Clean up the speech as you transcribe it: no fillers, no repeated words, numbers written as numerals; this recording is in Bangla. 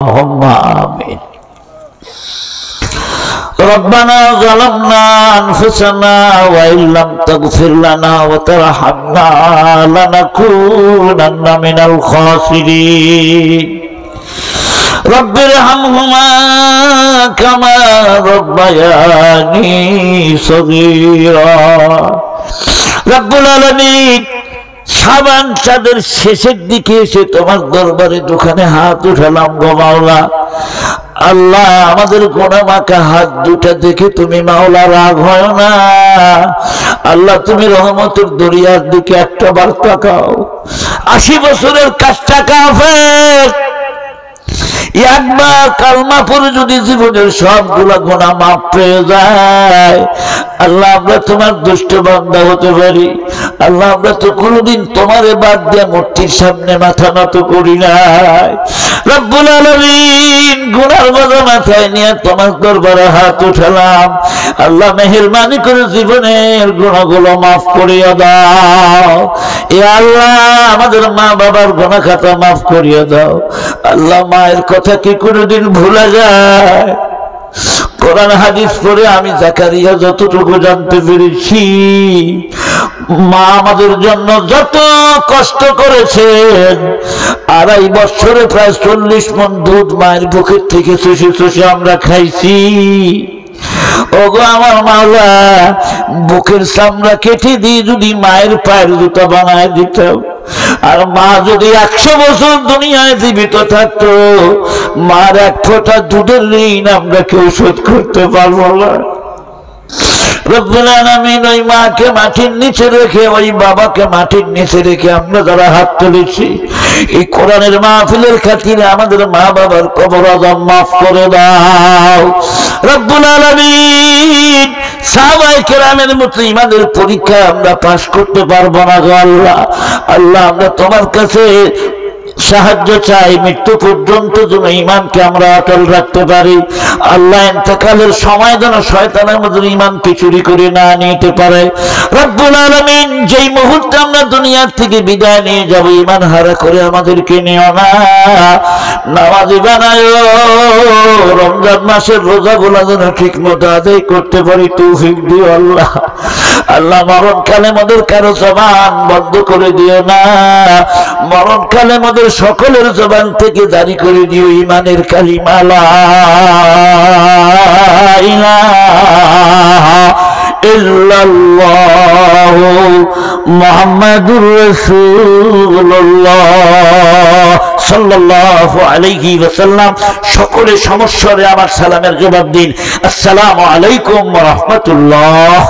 اللهم آمين. ربنا ظلمنا أنفسنا وإن لم تغفر لنا وترحمنا لنكونن من الخاسرين. رب ارحمهما كما ربياني صغيرا. رب العالمين শাবান চাঁদের শেষের দিকে এসে তোমার দরবারে দোকানে হাত উঠালাম গো মাওলা। আল্লাহ আমাদের গোনা মাখা হাত দুটা দেখে তুমি মাওলা রাগ হয় না। আল্লাহ তুমি রহমতের দরিয়ার দিকে একটা বার তাকাও। 80 বছরের কাজটা কাফের একবার কালমা পড়ে যদি জীবনের সবগুলা গুনাহ মাফ পেয়ে যায়, আল্লাহ আমরা তোমার দুষ্ট বান্দা হতে পারি। আল্লাহ আমরা তো কোনোদিন তোমারে বাদ দিয়ে মূর্তির সামনে মাথা নত করি নাই। রব্বুল আলামিন গুনার বোঝা মাথায় নিয়ে তোমার দরবারে হাত উঠালাম। আল্লাহ মেহেরবানি করে জীবনের গুনাহগুলো মাফ করিয়ে দাও। এ আল্লাহ আমাদের মা বাবার গুনাহ খাতা মাফ করিয়ে দাও। আল্লাহ মায়ের কথা কি কোনোদিন ভুলা যায়? কোরআন হাদিস পড়ে আমি জাকারিয়া যতটুকু জানতে পেরেছি, মা আমাদের জন্য যত কষ্ট করেছেন, 2.5 বছরে প্রায় 40 মণ দুধ মায়ের বুকের থেকে চুষে চুষে আমরা খাইছি। ওগো আমার মাওলা, বুকের চামড়া কেটে দিয়ে যদি মায়ের পায়ের জুতা বানায় দিতাম, আর মা যদি 100 বছর দুনিয়ায় জীবিত থাকতো, মার 1 ফোঁটা দুধের ঋণ আমরা কেউ শোধ করতে পারবো না। রব্বুল আলামিন ওই মাকে মাটির নিচে রেখে, ওই বাবাকে মাটির নিচে রেখে আমরা যারা হাত তুলেছি, এই কোরআনের মাহফিলের খাতিরে আমাদের মা বাবার কবর আযাব মাফ করে দাও। রব্বুল আলামিন সাহাবায়ে কেরামের মতো ইমানের পরীক্ষা আমরা পাশ করতে পারবো না গো আল্লাহ। আল্লাহ আমরা তোমার কাছে সাহায্য চাই, মৃত্যু পর্যন্ত যেন ঈমানকে আমরা অটল রাখতে পারি। আল্লাহ ইন্তেকালের সময় যেন শয়তান আমাদের ঈমানকে চুরি করে না নিতে পারে। রব্বুল আলামিন যেই মুহূর্তে আমরা দুনিয়ার থেকে বিদায় নিয়ে যাব, ঈমান হারা করে আমাদেরকে নিও না। নামাজি বানায়ো, রমজান মাসের রোজাগুলো যেন ঠিক মতো আদায় করতে পারি তৌফিক দিও আল্লাহ। আল্লাহ মরণকালে আমাদের কারো জবান বন্ধ করে দিও না। মরণকালে আমাদের সকলের জবান থেকে জারি করে দিও ঈমানের কালিমা লা ইলাহা ইল্লাল্লাহু মুহাম্মাদুর রাসূলুল্লাহ সাল্লাল্লাহু আলাইহি ওয়াসাল্লাম। সকলে সমস্বরে আমার সালামের জবাব দিন, আসসালামু আলাইকুম ওয়া রাহমাতুল্লাহ।